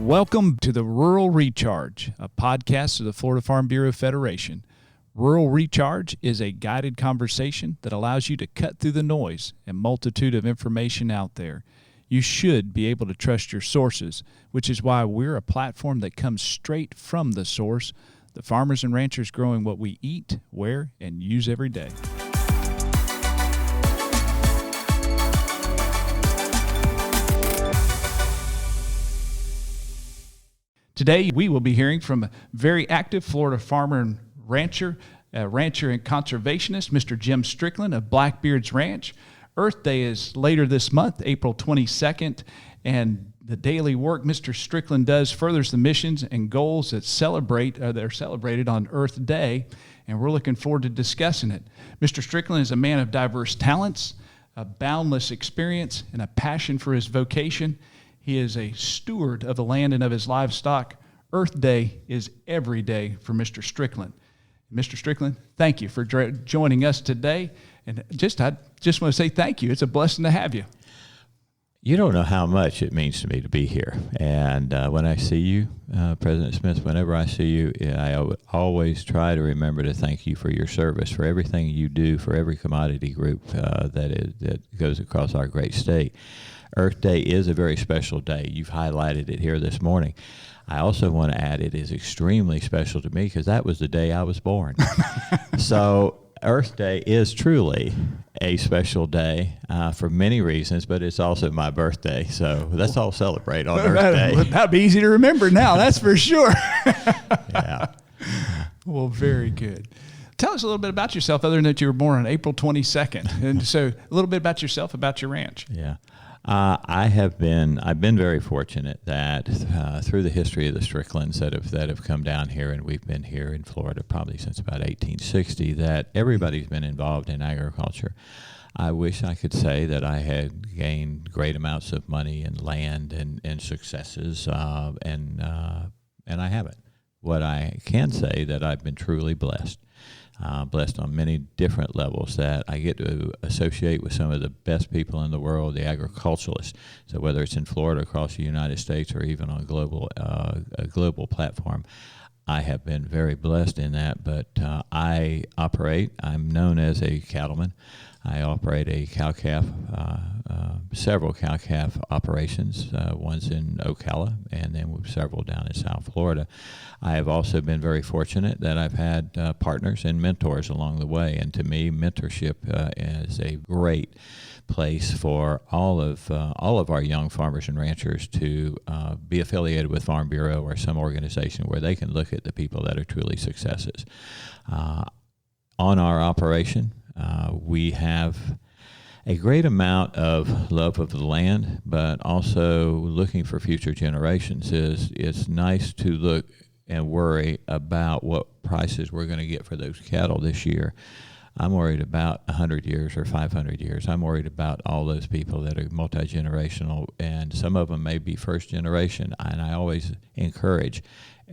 Welcome to the Rural Recharge, a podcast of the Florida Farm Bureau Federation. Rural Recharge is a guided conversation that allows you to cut through the noise and multitude of information out there. You should be able to trust your sources, which is why we're a platform that comes straight from the source, the farmers and ranchers growing what we eat, wear, and use every day. Today, we will be hearing from a very active Florida farmer and rancher and conservationist, Mr. Jim Strickland of Blackbeard's Ranch. Earth Day is later this month, April 22nd, and the daily work Mr. Strickland does furthers the missions and goals that are celebrated on Earth Day, and we're looking forward to discussing it. Mr. Strickland is a man of diverse talents, a boundless experience, and a passion for his vocation. He is a steward of the land and of his livestock. Earth Day is every day for Mr. Strickland. Mr. Strickland, thank you for joining us today. And I just want to say thank you. It's a blessing to have you. You don't know how much it means to me to be here. And when I see you, President Smith, whenever I see you, I always try to remember to thank you for your service, for everything you do, for every commodity group that goes across our great state. Earth Day is a very special day. You've highlighted it here this morning. I also want to add it is extremely special to me because that was the day I was born. So Earth Day is truly a special day for many reasons, but it's also my birthday. So let's all celebrate on Earth Day. That'd be easy to remember now, that's for sure. Yeah. Well, very good. Tell us a little bit about yourself, other than that you were born on April 22nd. And so a little bit about yourself, about your ranch. Yeah. I've been very fortunate that through the history of the Stricklands that have come down here, and we've been here in Florida probably since about 1860, that everybody's been involved in agriculture. I wish I could say that I had gained great amounts of money and land and successes, and I haven't. What I can say that I've been truly blessed. Blessed on many different levels, that I get to associate with some of the best people in the world, the agriculturalists. So whether it's in Florida, across the United States, or even on a global platform, I have been very blessed in that. But I'm known as a cattleman. I operate a cow-calf, several cow-calf operations, one's in Ocala, and then several down in South Florida. I have also been very fortunate that I've had partners and mentors along the way, and to me, mentorship is a great place for all of our young farmers and ranchers to be affiliated with Farm Bureau or some organization where they can look at the people that are truly successes. On our operation, we have a great amount of love of the land, but also looking for future generations. It's nice to look and worry about what prices we're going to get for those cattle this year. I'm worried about 100 years or 500 years. I'm worried about all those people that are multi-generational, and some of them may be first generation. And I always encourage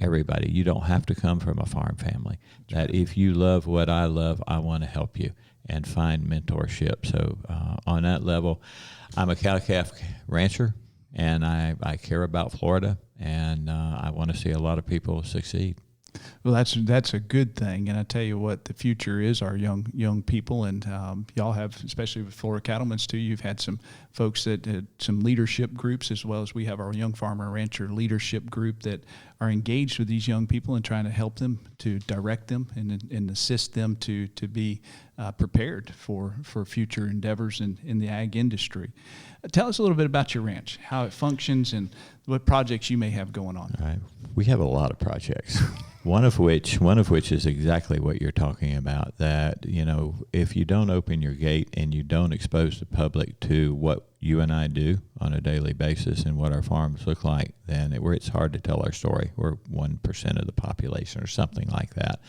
everybody, you don't have to come from a farm family. That if you love what I love, I want to help you and find mentorship. So on that level, I'm a cow-calf rancher, and I care about Florida, and I want to see a lot of people succeed. Well, that's a good thing, and I tell you what, the future is our young people, and y'all have, especially with Florida Cattlemen's too, you've had some folks that some leadership groups, as well as we have our Young Farmer and Rancher leadership group that are engaged with these young people and trying to help them, to direct them and assist them to be prepared for future endeavors in the ag industry. Tell us a little bit about your ranch, how it functions, and what projects you may have going on. All right. We have a lot of projects. One of which is exactly what you're talking about, that, if you don't open your gate and you don't expose the public to what you and I do on a daily basis and what our farms look like, then it's hard to tell our story. We're 1% of the population or something like that.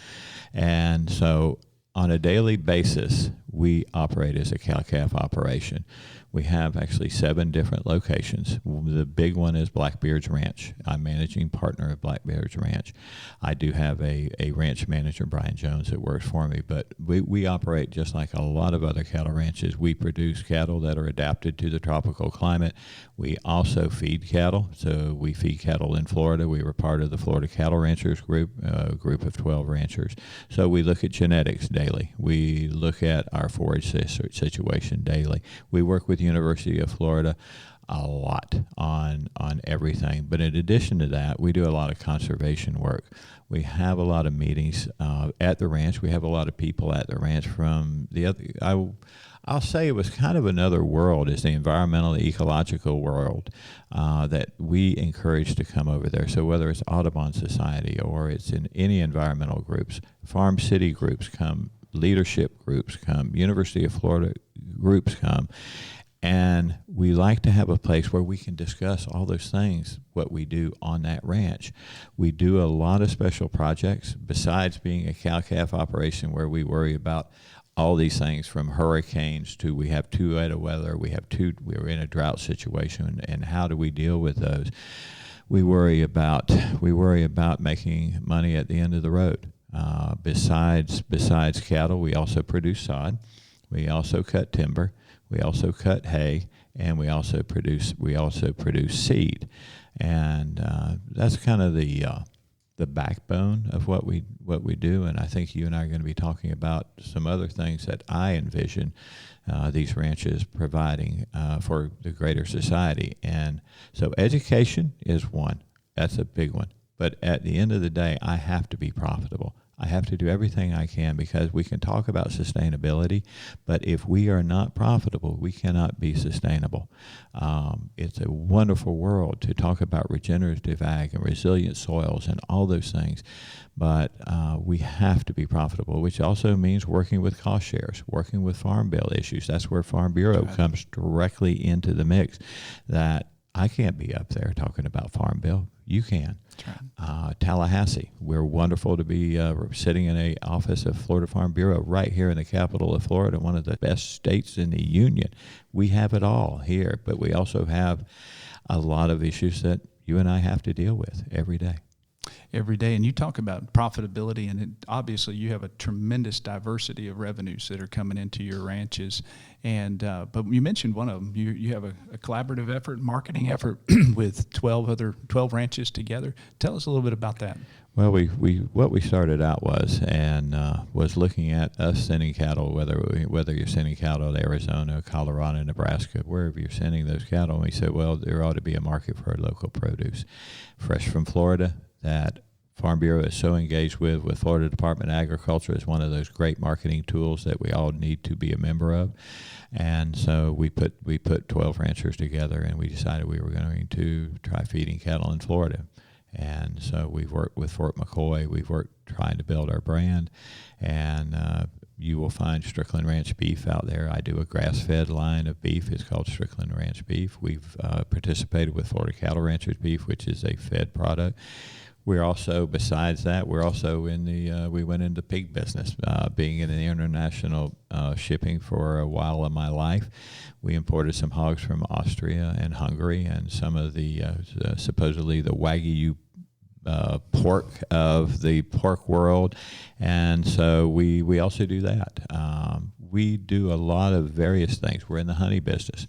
And so on a daily basis, we operate as a cow-calf operation. We have actually 7 different locations. The big one is Blackbeard's Ranch. I'm managing partner of Blackbeard's Ranch. I do have a ranch manager, Brian Jones, that works for me, but we operate just like a lot of other cattle ranches. We produce cattle that are adapted to the tropical climate. We also feed cattle. So we feed cattle in Florida. We were part of the Florida Cattle Ranchers group, a group of 12 ranchers. So we look at genetics daily. We look at our forage situation daily. We work with University of Florida a lot on everything. But in addition to that, we do a lot of conservation work. We have a lot of meetings at the ranch. We have a lot of people at the ranch from the other. I'll say it was kind of another world, is the environmental, ecological world that we encourage to come over there. So whether it's Audubon Society or it's in any environmental groups, farm city groups come, leadership groups come, University of Florida groups come. And we like to have a place where we can discuss all those things, what we do on that ranch. We do a lot of special projects besides being a cow-calf operation where we worry about all these things from hurricanes to we have 2 out of weather, we're in a drought situation, and how do we deal with those? We worry about making money at the end of the road. Besides cattle, we also produce sod. We also cut timber. We also cut hay, and we also produce seed, and that's kind of the backbone of what we do. And I think you and I are going to be talking about some other things that I envision these ranches providing for the greater society. And so education is one. That's a big one. But at the end of the day, I have to be profitable. I have to do everything I can, because we can talk about sustainability, but if we are not profitable, we cannot be sustainable. It's a wonderful world to talk about regenerative ag and resilient soils and all those things, but we have to be profitable, which also means working with cost shares, working with farm bill issues. That's where Farm Bureau comes directly into the mix. That I can't be up there talking about Farm Bill. You can. Tallahassee, we're wonderful to be sitting in an office of Florida Farm Bureau right here in the capital of Florida, one of the best states in the union. We have it all here, but we also have a lot of issues that you and I have to deal with every day. And you talk about profitability, and obviously you have a tremendous diversity of revenues that are coming into your ranches. And but you mentioned one of them. You have a collaborative effort, marketing effort with 12 ranches together. Tell us a little bit about that. Well, what we started out was looking at us sending cattle, whether you're sending cattle to Arizona, Colorado, Nebraska, wherever you're sending those cattle. And we said, well, there ought to be a market for our local produce, fresh from Florida. That Farm Bureau is so engaged with Florida Department of Agriculture is one of those great marketing tools that we all need to be a member of. And so we put 12 ranchers together, and we decided we were going to try feeding cattle in Florida. And so we've worked with Fort McCoy. We've worked trying to build our brand, and you will find Strickland Ranch beef out there. I do a grass-fed line of beef. It's called Strickland Ranch beef. We've participated with Florida Cattle Ranchers beef, which is a fed product. We're also, besides that, we're also in we went into pig business, being in the international shipping for a while of my life. We imported some hogs from Austria and Hungary, and some of the supposedly the Wagyu pork of the pork world, and so we also do that. We do a lot of various things. We're in the honey business.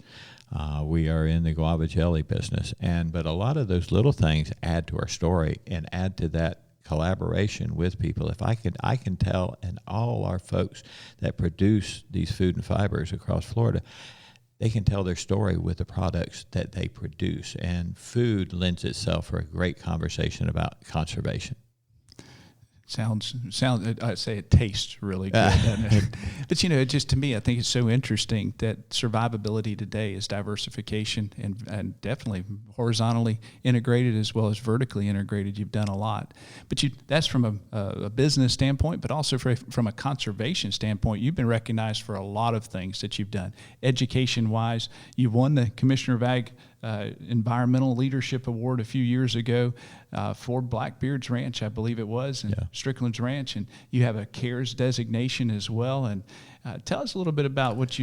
We are in the guava jelly business, but a lot of those little things add to our story and add to that collaboration with people. If I can tell, and all our folks that produce these food and fibers across Florida, they can tell their story with the products that they produce, and food lends itself for a great conversation about conservation. Sounds. I'd say it tastes really good, doesn't it? But it just, to me, I think it's so interesting that survivability today is diversification and definitely horizontally integrated as well as vertically integrated. You've done a lot, but that's from a business standpoint, but also from a conservation standpoint. You've been recognized for a lot of things that you've done. Education-wise, you won the Commissioner of Ag Environmental Leadership Award a few years ago for Blackbeard's Ranch, I believe it was, and Strickland's Ranch, and you have a CARES designation as well. And tell us a little bit about what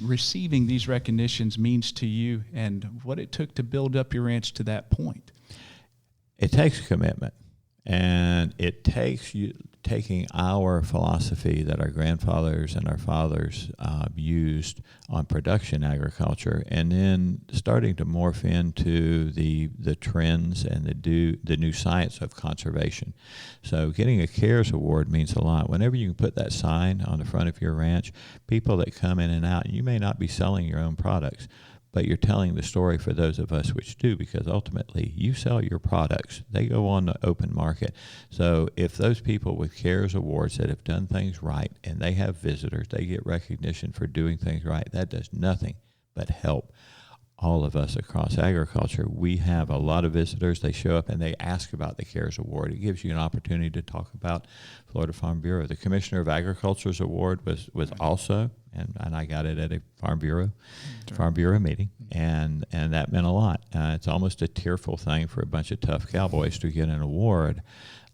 receiving these recognitions means to you and what it took to build up your ranch to that point. It takes commitment, and it takes you taking our philosophy that our grandfathers and our fathers used on production agriculture, and then starting to morph into the trends and the new science of conservation. So getting a CARES award means a lot. Whenever you can put that sign on the front of your ranch, people that come in and out, you may not be selling your own products, but you're telling the story for those of us which do, because ultimately you sell your products. They go on the open market. So if those people with CARES awards that have done things right and they have visitors, they get recognition for doing things right, that does nothing but help all of us across agriculture. We have a lot of visitors. They show up and they ask about the CARES Award. It gives you an opportunity to talk about Florida Farm Bureau. The Commissioner of Agriculture's award was also, and I got it at a Farm Bureau meeting, and that meant a lot. It's almost a tearful thing for a bunch of tough cowboys to get an award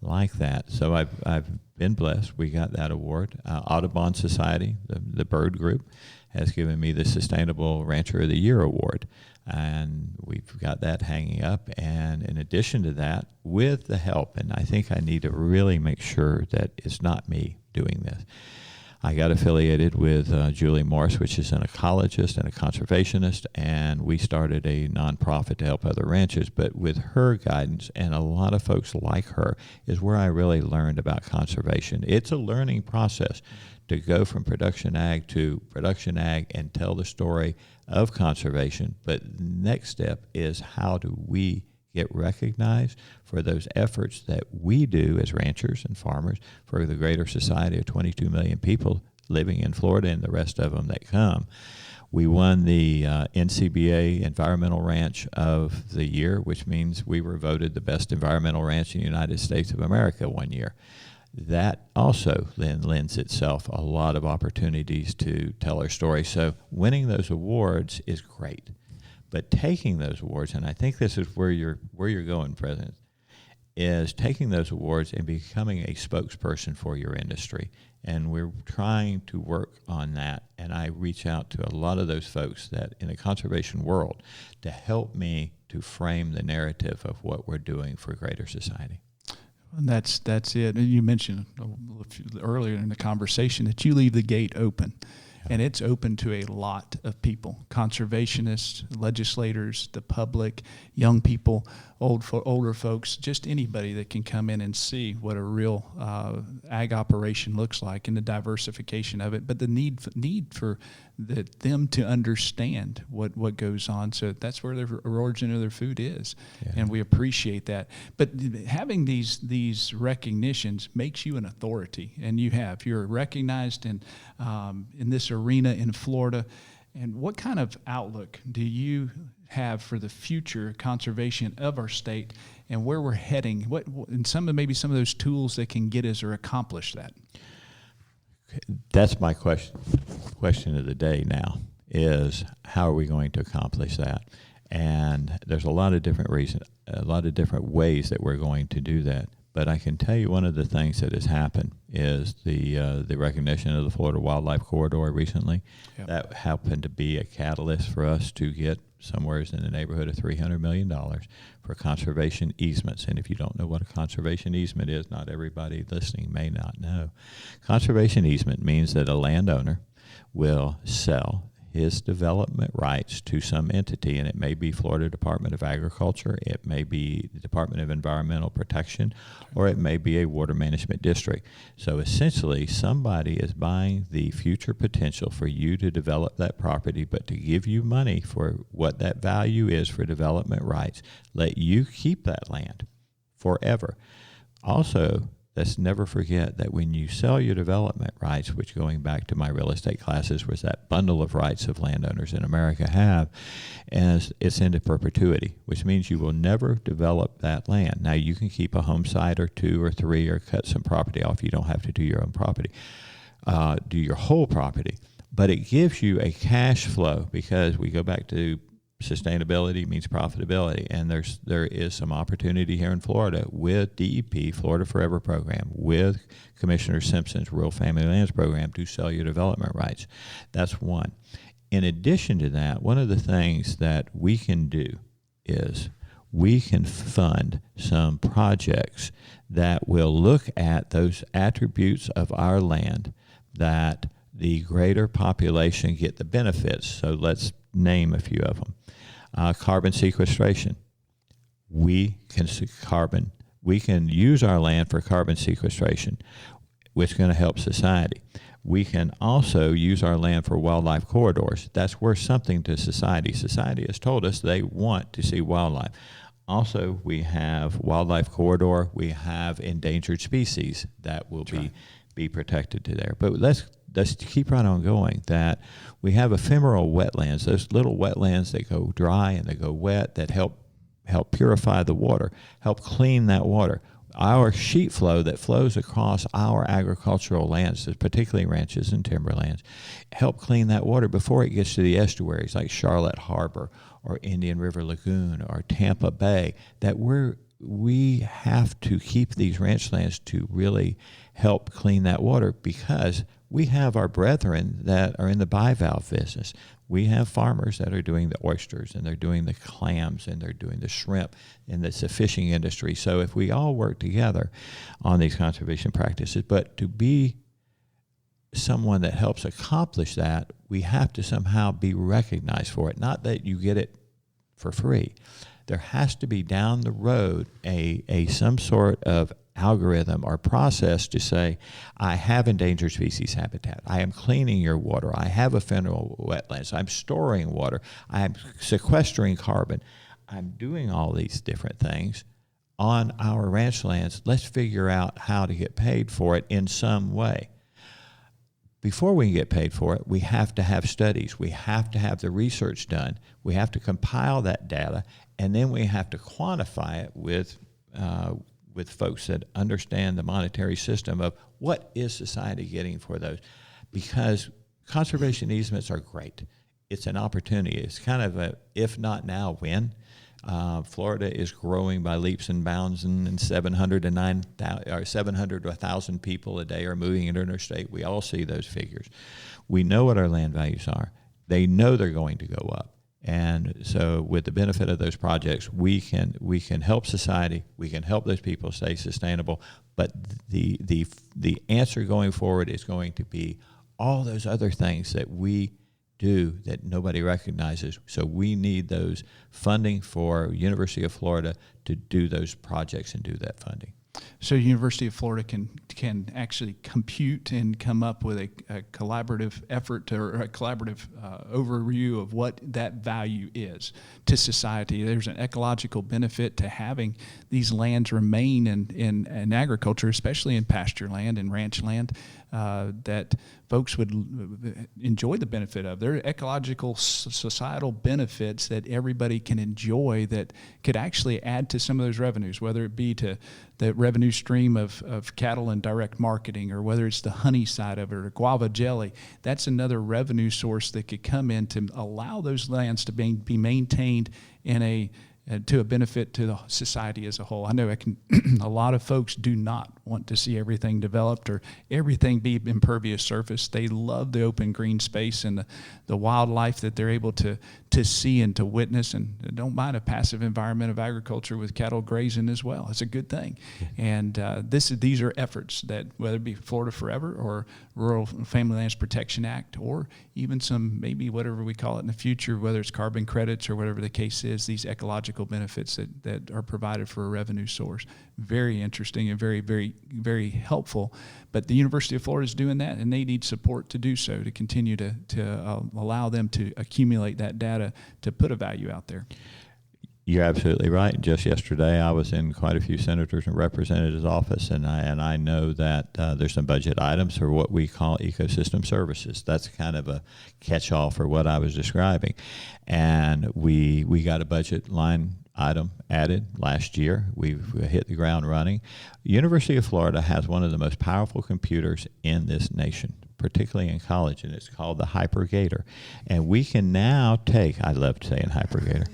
like that. So I've been blessed. We got that award. Audubon Society, the bird group, has given me the Sustainable Rancher of the Year award, and we've got that hanging up. And in addition to that, with the help, and I think I need to really make sure that it's not me doing this, I got affiliated with Julie Morris, which is an ecologist and a conservationist, and we started a nonprofit to help other ranchers. But with her guidance and a lot of folks like her is where I really learned about conservation. It's a learning process to go from production ag to production ag and tell the story of conservation. But the next step is, how do we get recognized for those efforts that we do as ranchers and farmers for the greater society of 22 million people living in Florida and the rest of them that come. We won the NCBA Environmental Ranch of the Year, which means we were voted the best environmental ranch in the United States of America one year. That also then lends itself a lot of opportunities to tell our story. So winning those awards is great. But taking those awards, and I think this is where you're going, President, is taking those awards and becoming a spokesperson for your industry. And we're trying to work on that. And I reach out to a lot of those folks that in the conservation world to help me to frame the narrative of what we're doing for greater society. And that's it. And you mentioned earlier in the conversation that you leave the gate open. And it's open to a lot of people, conservationists, legislators, the public, young people, older folks, just anybody that can come in and see what a real ag operation looks like and the diversification of it, but the need for them to understand what goes on. So that's where the origin of their food is, and we appreciate that. But having these recognitions makes you an authority, and you're recognized in this arena in Florida. And what kind of outlook do you have for the future conservation of our state and where we're heading? Maybe some of those tools that can get us or accomplish that? That's my question of the day now, is how are we going to accomplish that? And there's a lot of different reasons, a lot of different ways that we're going to do that. But I can tell you one of the things that has happened is the recognition of the Florida Wildlife Corridor recently. Yep. That happened to be a catalyst for us to get somewhere in the neighborhood of $300 million for conservation easements. And if you don't know what a conservation easement is, not everybody listening may not know. Conservation easement means that a landowner will sell his development rights to some entity, and it may be Florida Department of Agriculture, it may be the Department of Environmental Protection, or it may be a water management district. So essentially, somebody is buying the future potential for you to develop that property, but to give you money for what that value is for development rights, let you keep that land forever. Also, let's never forget that when you sell your development rights, which going back to my real estate classes was that bundle of rights of landowners in America have, as it's into perpetuity, which means you will never develop that land. Now, you can keep a home site or two or three or cut some property off. You don't have to do your own property, do your whole property. But it gives you a cash flow, because we go back to sustainability means profitability, and there is some opportunity here in Florida with DEP, Florida Forever program, with Commissioner Simpson's Rural Family Lands program to sell your development rights. That's one. In addition to that, one of the things that we can do is we can fund some projects that will look at those attributes of our land that the greater population get the benefits. So let's name a few of them. Carbon sequestration. We can use our land for carbon sequestration, which is going to help society. We can also use our land for wildlife corridors. That's worth something to society. Society has told us they want to see wildlife. Also, we have wildlife corridor. We have endangered species that will be protected to there. But let's keep right on going, that we have ephemeral wetlands, those little wetlands that go dry and they go wet that help purify the water, help clean that water. Our sheet flow that flows across our agricultural lands, particularly ranches and timberlands, help clean that water before it gets to the estuaries like Charlotte Harbor or Indian River Lagoon or Tampa Bay, that we have to keep these ranch lands to really help clean that water, because we have our brethren that are in the bivalve business. We have farmers that are doing the oysters, and they're doing the clams, and they're doing the shrimp, and it's a fishing industry. So if we all work together on these conservation practices, but to be someone that helps accomplish that, we have to somehow be recognized for it. Not that you get it for free. There has to be down the road a some sort of algorithm or process to say, I have endangered species habitat, I am cleaning your water, I have ephemeral wetlands, I'm storing water, I'm sequestering carbon, I'm doing all these different things on our ranch lands. Let's figure out how to get paid for it in some way. Before we can get paid for it, we have to have studies. We have to have the research done. We have to compile that data, and then we have to quantify it with folks that understand the monetary system of what is society getting for those. Because conservation easements are great. It's an opportunity. It's kind of a if not now, when. Florida is growing by leaps and bounds, and 700 to 1,000 people a day are moving into interstate. We all see those figures. We know what our land values are. They know they're going to go up. And so with the benefit of those projects, we can help society, we can help those people stay sustainable, but the answer going forward is going to be all those other things that we do that nobody recognizes. So we need those funding for University of Florida to do those projects and do that funding. So University of Florida can actually compute and come up with a collaborative effort or a collaborative overview of what that value is to society. There's an ecological benefit to having these lands remain in agriculture, especially in pasture land and ranch land, that folks would enjoy the benefit of. There are ecological, societal benefits that everybody can enjoy that could actually add to some of those revenues, whether it be to the revenue stream of cattle and direct marketing, or whether it's the honey side of it or guava jelly. That's another revenue source that could come in to allow those lands to be maintained in to a benefit to the society as a whole. I know a lot of folks do not want to see everything developed or everything be impervious surface. They love the open green space and the wildlife that they're able to see and to witness, and don't mind a passive environment of agriculture with cattle grazing as well. It's a good thing. And these are efforts that, whether it be Florida Forever or Rural Family Lands Protection Act, or even some, maybe whatever we call it in the future, whether it's carbon credits or whatever the case is, these ecological benefits that are provided for a revenue source. Very interesting and very, very, very helpful. But the University of Florida is doing that, and they need support to do so, to continue to allow them to accumulate that data to put a value out there. You're absolutely right. Just yesterday, I was in quite a few senators and representatives' office, and I know that there's some budget items for what we call ecosystem services. That's kind of a catch-all for what I was describing. And we got a budget line item added last year. We've hit the ground running. University of Florida has one of the most powerful computers in this nation. particularly in college, and it's called the hypergator. And we can now take, I love saying hypergator,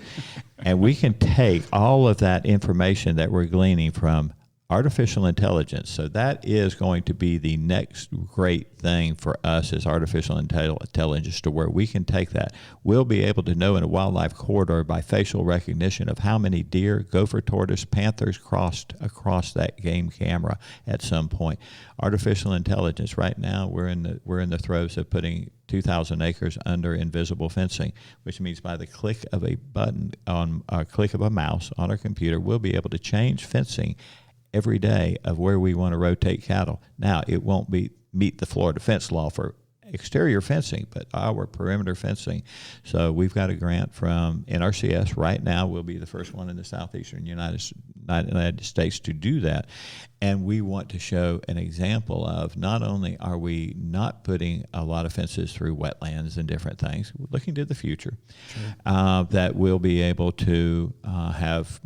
and we can take all of that information that we're gleaning from artificial intelligence. So that is going to be the next great thing for us as artificial intelligence, to where we can take that. We'll be able to know in a wildlife corridor by facial recognition of how many deer, gopher tortoise, panthers crossed across that game camera at some point. Artificial intelligence. Right now, we're in the throes of putting 2,000 acres under invisible fencing, which means by the click of a button on a click of a mouse on our computer, we'll be able to change fencing every day of where we want to rotate cattle. Now, it won't meet the Florida fence law for exterior fencing, but our perimeter fencing. So we've got a grant from NRCS right now. We'll be the first one in the southeastern United States to do that. And we want to show an example of, not only are we not putting a lot of fences through wetlands and different things, we're looking to the future, sure, that we'll be able to have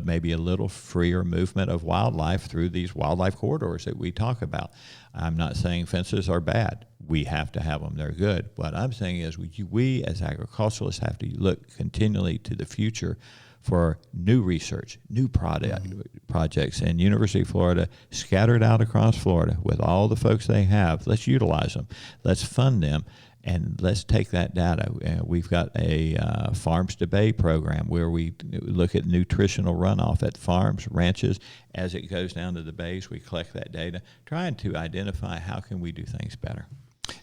maybe a little freer movement of wildlife through these wildlife corridors that we talk about. I'm not saying fences are bad. We have to have them. They're good. What I'm saying is we as agriculturalists have to look continually to the future for new research, new projects. And University of Florida, scattered out across Florida with all the folks they have, let's utilize them. Let's fund them. And let's take that data. We've got a Farms to Bay program where we look at nutritional runoff at farms, ranches. As it goes down to the bays, we collect that data, trying to identify how can we do things better.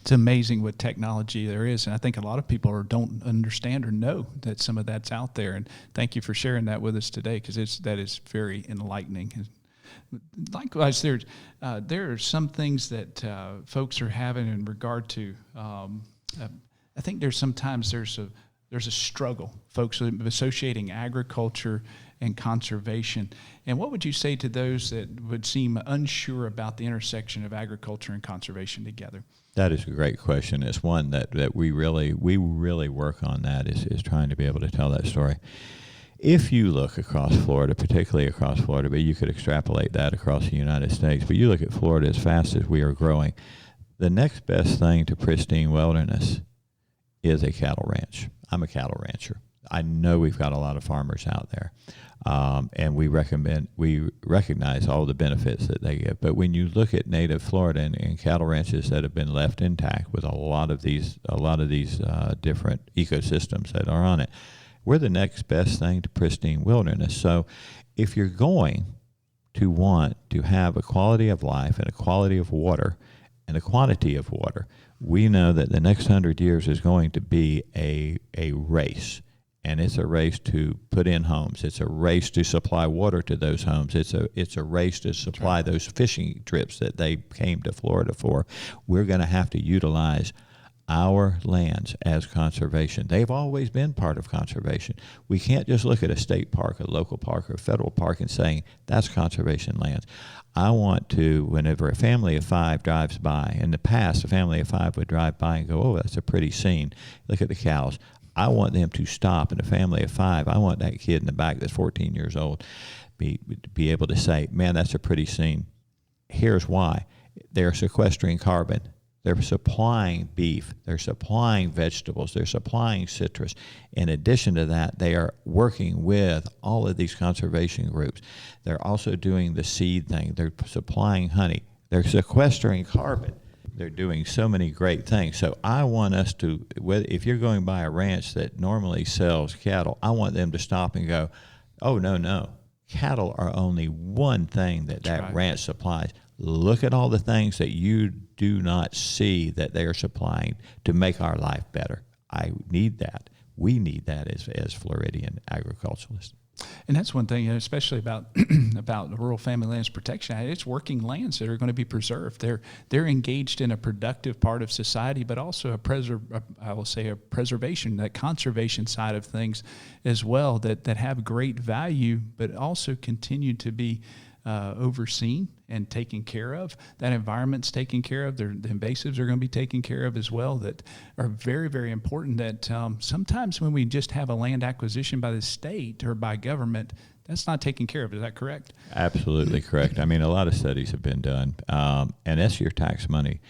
It's amazing what technology there is, and I think a lot of people don't understand or know that some of that's out there. And thank you for sharing that with us today, because that is very enlightening. Likewise, there are some things that folks are having in regard to. I think there's a struggle, folks, associating agriculture and conservation. And what would you say to those that would seem unsure about the intersection of agriculture and conservation together? That is a great question. It's one that we really work on. That is trying to be able to tell that story. If you look across Florida, particularly across Florida, but you could extrapolate that across the United States, but you look at Florida, as fast as we are growing, the next best thing to pristine wilderness is a cattle ranch. I'm a cattle rancher. I know we've got a lot of farmers out there, and we recognize all the benefits that they give. But when you look at native Florida and cattle ranches that have been left intact with a lot of these different ecosystems that are on it, we're the next best thing to pristine wilderness. So if you're going to want to have a quality of life and a quality of water and a quantity of water, we know that the next 100 years is going to be a race. And it's a race to put in homes. It's a race to supply water to those homes. It's a race to supply those fishing trips that they came to Florida for. We're going to have to utilize our lands as conservation. They've always been part of conservation. We can't just look at a state park, a local park, or a federal park and saying that's conservation lands. I want to, whenever a family of 5 drives by, in the past a family of 5 would drive by and go, oh, that's a pretty scene. Look at the cows. I want them to stop, in a family of 5, I want that kid in the back that's 14 years old be able to say, man, that's a pretty scene. Here's why. They're sequestering carbon. They're supplying beef. They're supplying vegetables. They're supplying citrus. In addition to that, they are working with all of these conservation groups. They're also doing the seed thing. They're supplying honey. They're sequestering carbon. They're doing so many great things. So I want us to, if you're going by a ranch that normally sells cattle, I want them to stop and go, oh, no. Cattle are only one thing that right. ranch supplies. Look at all the things that you do not see that they are supplying to make our life better. I need that. We need that as Floridian agriculturalists. And that's one thing, especially about about the Rural Family Lands Protection Act. It's working lands that are going to be preserved. They're engaged in a productive part of society, but also a preservation, that conservation side of things as well, that have great value, but also continue to be overseen and taken care of. That environment's taken care of. The invasives are going to be taken care of as well, that are very, very important. That sometimes when we just have a land acquisition by the state or by government, that's not taken care of. Is that correct? Absolutely correct. I mean, a lot of studies have been done, and that's your tax money.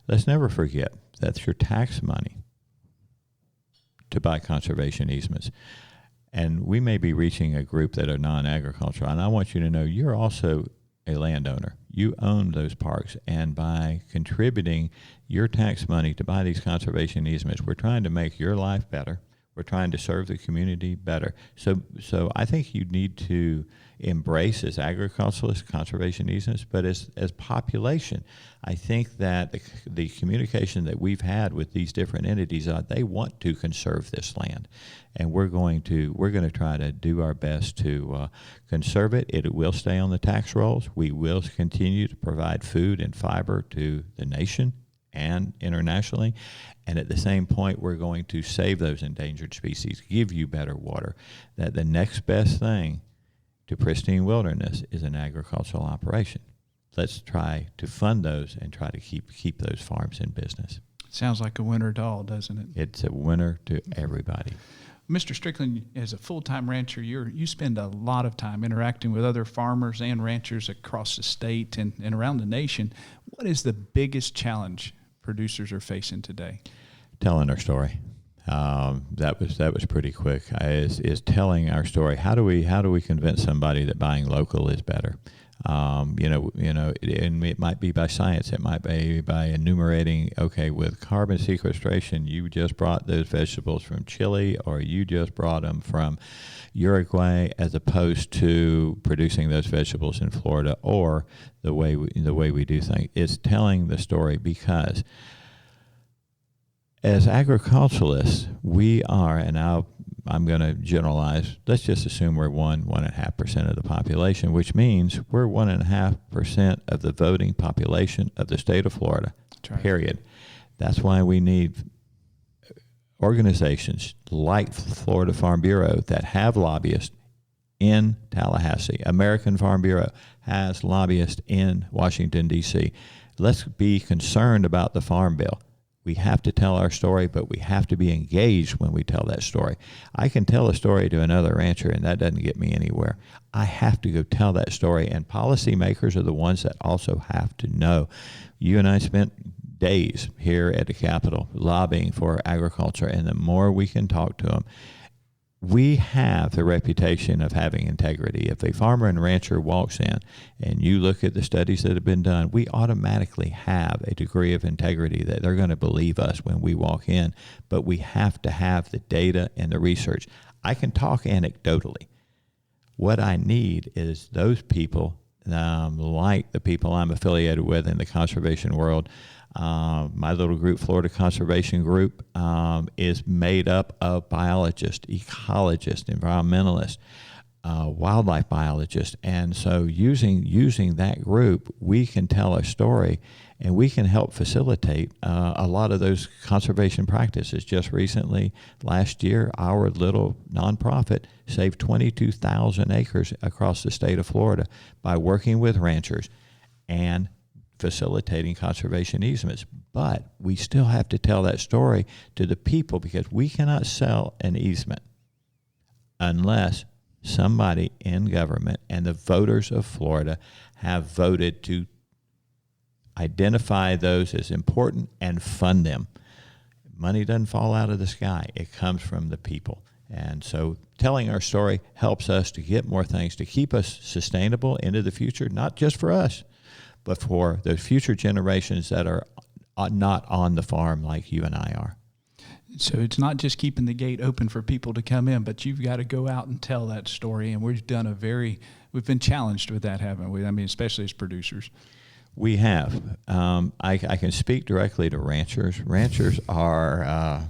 Let's never forget that's your tax money to buy conservation easements. And we may be reaching a group that are non-agricultural, and I want you to know you're also a landowner. You own those parks, and by contributing your tax money to buy these conservation easements, we're trying to make your life better. We're trying to serve the community better. So I think you need to embrace as agriculturalists conservation easements, but as population, I think that the communication that we've had with these different entities, they want to conserve this land, and we're going to try to do our best to conserve it. It will stay on the tax rolls. We will continue to provide food and fiber to the nation and internationally, and at the same point, we're going to save those endangered species, give you better water. That the next best thing to pristine wilderness is an agricultural operation. Let's try to fund those and try to keep those farms in business. Sounds like a winner to all, doesn't it? It's a winner to everybody. Mr. Strickland, as a full-time rancher, you spend a lot of time interacting with other farmers and ranchers across the state and around the nation. What is the biggest challenge producers are facing today? Telling our story. That was pretty quick. Is telling our story. How do we convince somebody that buying local is better? And it might be by science. It might be by enumerating. Okay, with carbon sequestration, you just brought those vegetables from Chile, or you just brought them from Uruguay, as opposed to producing those vegetables in Florida, or the way we do things. It's telling the story, because as agriculturalists, we are, and I'm going to generalize, let's just assume we're 1.5% of the population, which means we're 1.5% of the voting population of the state of Florida, right. Period. That's why we need organizations like Florida Farm Bureau that have lobbyists in Tallahassee. American Farm Bureau has lobbyists in Washington, D.C. Let's be concerned about the Farm Bill. We have to tell our story, but we have to be engaged when we tell that story. I can tell a story to another rancher, and that doesn't get me anywhere. I have to go tell that story, and policymakers are the ones that also have to know. You and I spent days here at the Capitol lobbying for agriculture, and the more we can talk to them, we have the reputation of having integrity. If a farmer and rancher walks in and you look at the studies that have been done, we automatically have a degree of integrity that they're going to believe us when we walk in, but we have to have the data and the research. I can talk anecdotally. What I need is those people, like the people I'm affiliated with in the conservation world. My little group, Florida Conservation Group, is made up of biologists, ecologists, environmentalists, wildlife biologists. And so using that group, we can tell a story, and we can help facilitate a lot of those conservation practices. Just recently, last year, our little nonprofit saved 22,000 acres across the state of Florida by working with ranchers and facilitating conservation easements. But we still have to tell that story to the people, because we cannot sell an easement unless somebody in government and the voters of Florida have voted to identify those as important and fund them. Money doesn't fall out of the sky. It comes from the people. And so telling our story helps us to get more things to keep us sustainable into the future, not just for us, but for the future generations that are not on the farm like you and I are. So it's not just keeping the gate open for people to come in, but you've got to go out and tell that story. And we've been challenged with that, haven't we? I mean, especially as producers. We have. I can speak directly to ranchers. Ranchers are,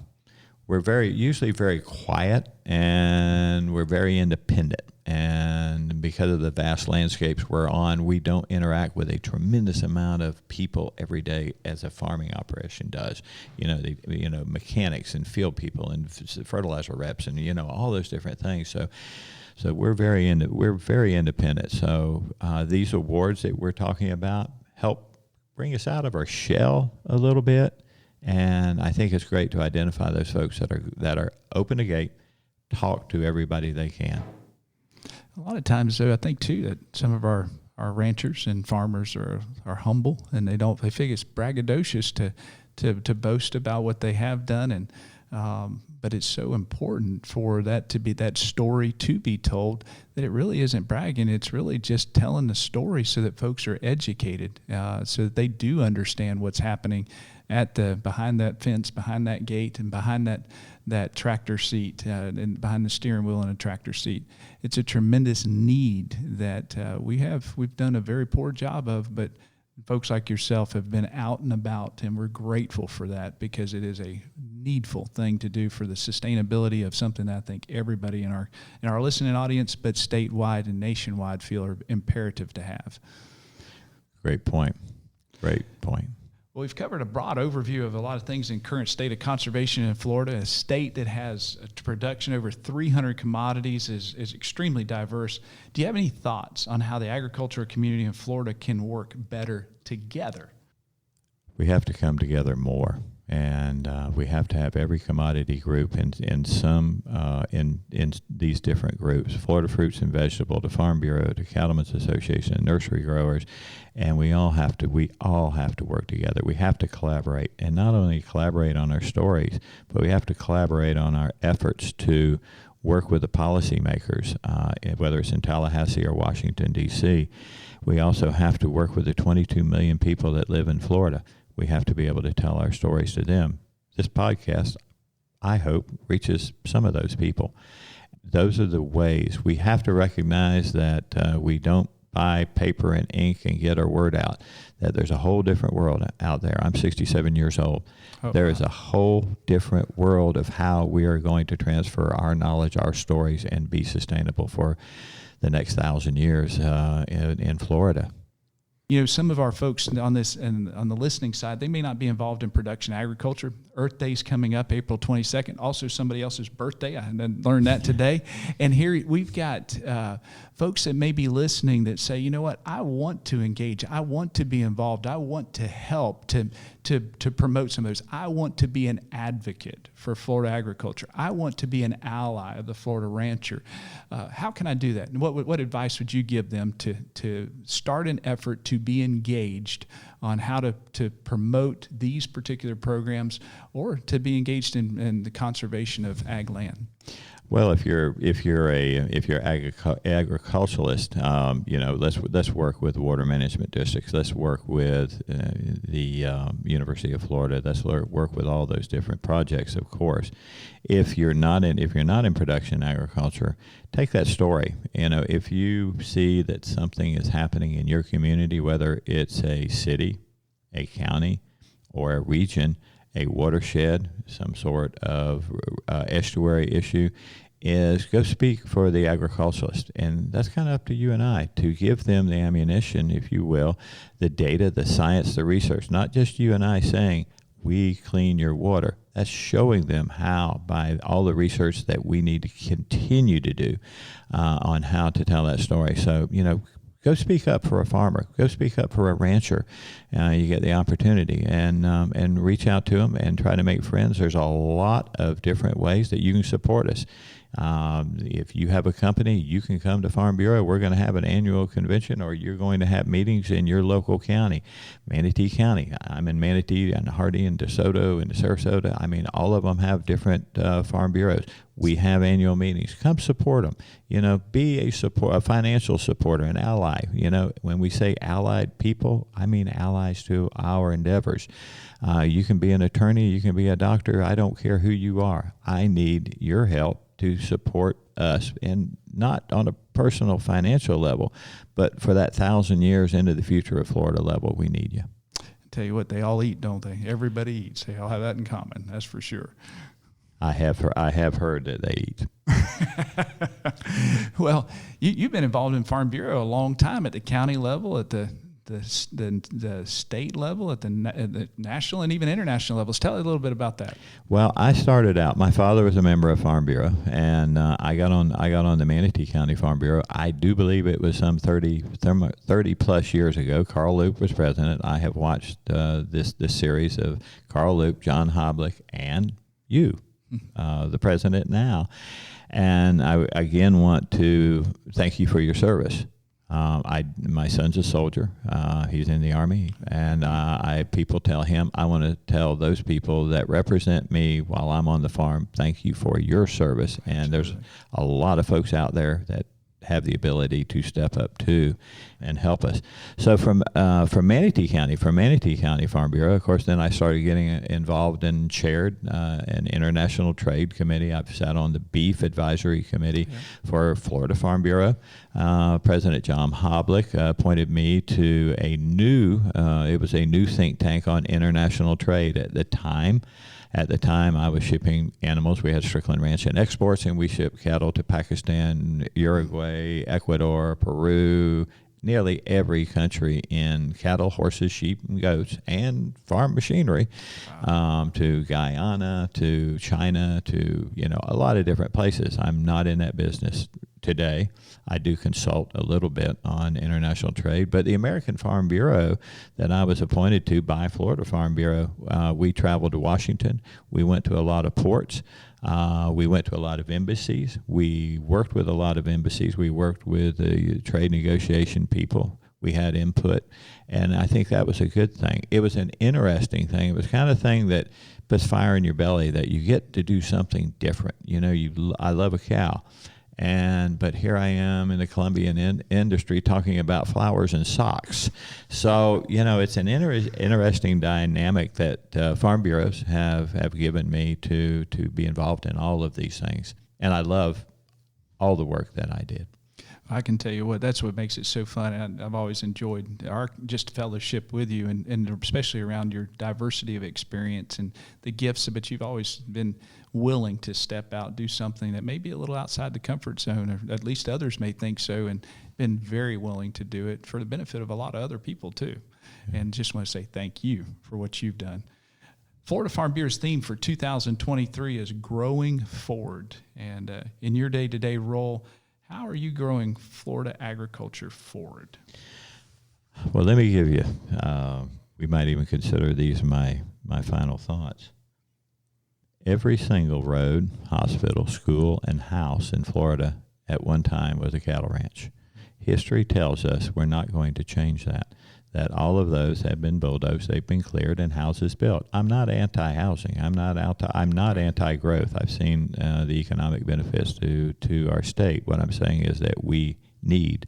we're usually very quiet, and we're very independent. And and because of the vast landscapes we're on, we don't interact with a tremendous amount of people every day as a farming operation does. Mechanics and field people and fertilizer reps and all those different things. So we're very independent. So these awards that we're talking about help bring us out of our shell a little bit, and I think it's great to identify those folks that are open to gate, talk to everybody they can. A lot of times, though, I think too that some of our ranchers and farmers are humble, and they think it's braggadocious to boast about what they have done, and but it's so important for that story to be told that it really isn't bragging. It's really just telling the story so that folks are educated, so that they do understand what's happening behind that fence, behind that gate, and behind that tractor seat, and behind the steering wheel in a tractor seat. It's a tremendous need that we've done a very poor job of, but folks like yourself have been out and about, and we're grateful for that because it is a needful thing to do for the sustainability of something that I think everybody in our listening audience, but statewide and nationwide, feel are imperative to have. Great point. Well, we've covered a broad overview of a lot of things in current state of conservation in Florida, a state that has a production over 300 commodities, is extremely diverse. Do you have any thoughts on how the agricultural community in Florida can work better together? We have to come together more, and we have to have every commodity group in these different groups: Florida Fruits and Vegetable, the Farm Bureau, the Cattlemen's Association, and nursery growers, and we all have to work together. We have to collaborate, and not only collaborate on our stories, but we have to collaborate on our efforts to work with the policymakers, whether it's in Tallahassee or Washington, D.C. We also have to work with the 22 million people that live in Florida. We have to be able to tell our stories to them. This podcast, I hope, reaches some of those people. Those are the ways. We have to recognize that we don't buy paper and ink and get our word out, that there's a whole different world out there. I'm 67 years old. There is a whole different world of how we are going to transfer our knowledge, our stories, and be sustainable for the next 1,000 years in Florida. Some of our folks on this and on the listening side, they may not be involved in production agriculture. Earth Day's coming up April 22nd. Also somebody else's birthday. I learned that today. And here we've got folks that may be listening that say, you know what, I want to engage. I want to be involved. I want to help to promote some of those. I want to be an advocate for Florida agriculture. I want to be an ally of the Florida rancher. How can I do that? And what advice would you give them to start an effort to be engaged on how to promote these particular programs, or to be engaged in the conservation of ag land? Well, if you're agriculturalist, let's work with water management districts. Let's work with the University of Florida. Let's work with all those different projects. Of course, if you're not in production agriculture, take that story. If you see that something is happening in your community, whether it's a city, a county, or a region, a watershed, some sort of estuary issue, is go speak for the agriculturalist. And that's kind of up to you and I to give them the ammunition, if you will, the data, the science, the research, not just you and I saying, we clean your water. That's showing them how, by all the research that we need to continue to do on how to tell that story. So, go speak up for a farmer. Go speak up for a rancher. You get the opportunity, and reach out to them and try to make friends. There's a lot of different ways that you can support us. If you have a company, you can come to Farm Bureau. We're going to have an annual convention, or you're going to have meetings in your local county. Manatee County. I'm in Manatee and Hardy and DeSoto and Sarasota. I mean, all of them have different Farm Bureaus. We have annual meetings. Come support them. Be a financial supporter, an ally. When we say allied people, I mean allies to our endeavors. You can be an attorney. You can be a doctor. I don't care who you are. I need your help to support us, and not on a personal financial level, but for that 1,000 years into the future of Florida level, we need you. I tell you what, they all eat, don't they? Everybody eats. They all have that in common. That's for sure. I have heard that they eat. Well, you've been involved in Farm Bureau a long time at the county level, at the state level, at the national and even international levels. Tell us a little bit about that. Well, I started out. My father was a member of Farm Bureau, and I got on the Manatee County Farm Bureau. I do believe it was some 30 plus years ago. Carl Loop was president. I have watched this series of Carl Loop, John Hoblick, and you, the president now. And I again want to thank you for your service. My son's a soldier. He's in the Army, and people tell him, I want to tell those people that represent me while I'm on the farm, thank you for your service. And there's a lot of folks out there that have the ability to step up too and help us. So from Manatee County Farm Bureau, of course, then I started getting involved and chaired an international trade committee. I've sat on the beef advisory committee for Florida Farm Bureau. President John Hoblick appointed me to a new think tank on international trade at the time. At the time, I was shipping animals. We had Strickland Ranch and Exports, and we shipped cattle to Pakistan, Uruguay, Ecuador, Peru, nearly every country in cattle, horses, sheep, and goats, and farm machinery, to Guyana, to China, to a lot of different places. I'm not in that business today. I do consult a little bit on international trade, but the American Farm Bureau that I was appointed to by Florida Farm Bureau, we traveled to Washington. We went to a lot of ports. We went to a lot of embassies. We worked with a lot of embassies. We worked with the trade negotiation people. We had input, and I think that was a good thing. It was an interesting thing. It was the kind of thing that puts fire in your belly, that you get to do something different. I love a cow. But here I am in the Colombian industry talking about flowers and socks. So, it's an interesting dynamic that farm bureaus have given me to be involved in all of these things. And I love all the work that I did. I can tell you what, that's what makes it so fun. And I've always enjoyed our just fellowship with you, and especially around your diversity of experience and the gifts, but you've always been willing to step out, do something that may be a little outside the comfort zone, or at least others may think so, and been very willing to do it for the benefit of a lot of other people too. And just want to say thank you for what you've done. Florida Farm Bureau's theme for 2023 is growing forward. And in your day-to-day role, how are you growing Florida agriculture forward? Well, let me give you, we might even consider these my final thoughts. Every single road, hospital, school, and house in Florida at one time was a cattle ranch. History tells us we're not going to change that all of those have been bulldozed, they've been cleared, and houses built. I'm not anti-housing. I'm not anti-growth. I've seen the economic benefits to our state. What I'm saying is that we need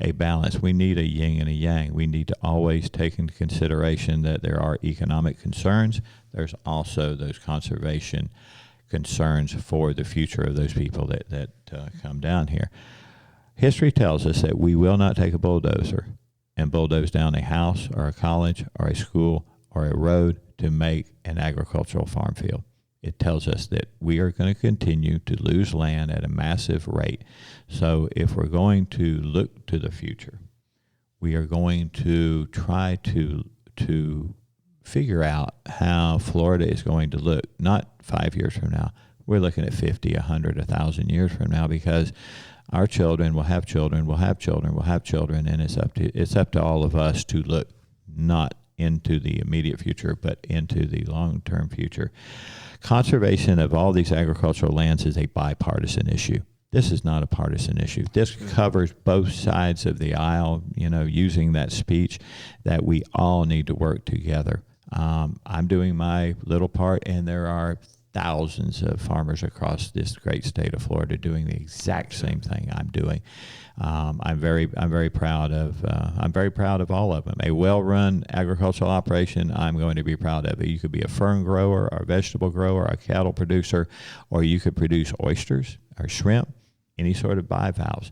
a balance. We need a yin and a yang. We need to always take into consideration that there are economic concerns. There's also those conservation concerns for the future of those people that come down here. History tells us that we will not take a bulldozer and bulldoze down a house or a college or a school or a road to make an agricultural farm field. It tells us that we are going to continue to lose land at a massive rate. So if we're going to look to the future, we are going to try to figure out how Florida is going to look, not 5 years from now. We're looking at 50, 100, 1,000 years from now, because our children will have children, will have children, will have children, and it's up to all of us to look not into the immediate future, but into the long-term future. Conservation of all these agricultural lands is a bipartisan issue. This is not a partisan issue. This covers both sides of the aisle, using that speech, that we all need to work together. I'm doing my little part, and there are thousands of farmers across this great state of Florida doing the exact same thing I'm doing. I'm very proud of all of them. A well-run agricultural operation, I'm going to be proud of it. You could be a fern grower, or a vegetable grower, a cattle producer, or you could produce oysters or shrimp, any sort of bivalves.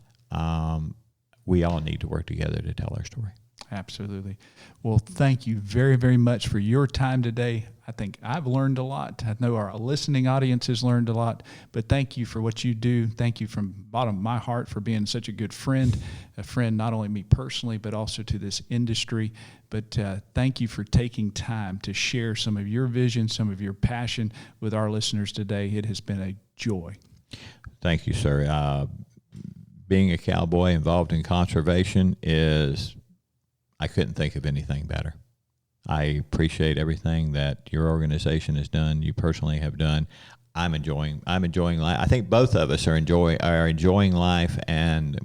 We all need to work together to tell our story. Absolutely. Well, thank you very, very much for your time today. I think I've learned a lot. I know our listening audience has learned a lot, but thank you for what you do. Thank you from the bottom of my heart for being such a good friend, a friend not only me personally, but also to this industry. But thank you for taking time to share some of your vision, some of your passion with our listeners today. It has been a joy. Thank you, sir. Being a cowboy involved in conservation I couldn't think of anything better. I appreciate everything that your organization has done, you personally have done. I'm enjoying life. I think both of us are enjoying life, and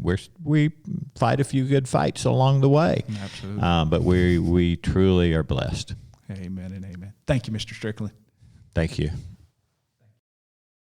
we fight a few good fights along the way. Absolutely. But we truly are blessed. Amen and amen. Thank you, Mr. Strickland. Thank you.